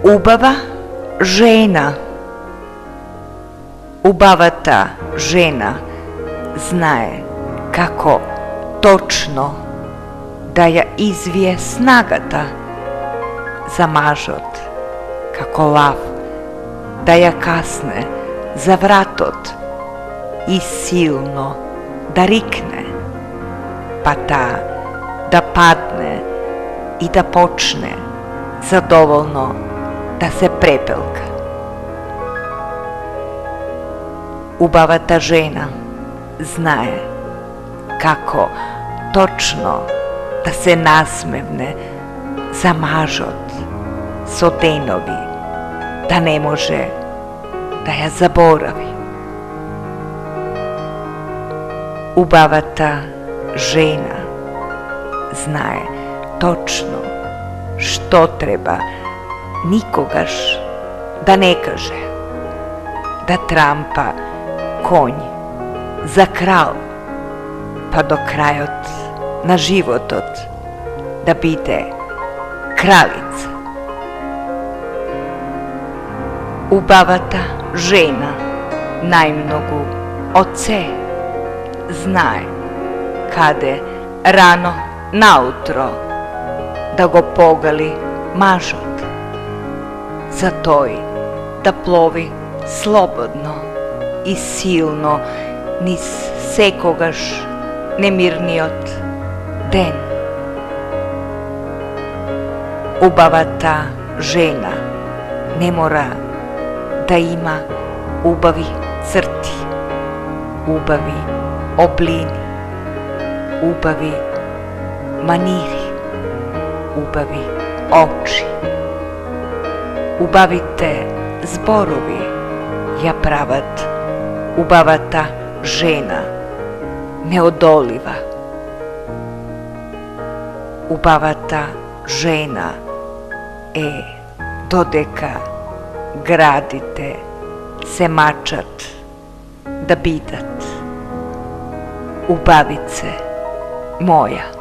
Убава жена. Убавата жена знае како точно да ја извие снагата за мажот, како лав да ја касне за вратот и силно да рикне, па таа да падне и да почне задоволно да се препелка. Убавата жена знае како точно да се насмевне за мажот со денови, да не може да ја заборави. Убавата жена знае точно што треба никогаш да не каже, да трампа конј за крал, па до крајот на животот да биде кралица. Убавата жена најмногу од се знае каде рано наутро да го погали мажот, за тој да плови слободно и силно низ секогаш немирниот ден. Убавата жена не мора да има убави црти, убави облини, убави манири, убави очи. Убавите зборови ја прават убавата жена неодолива. Убавата жена е додека градите се мачат да бидат убавице моја.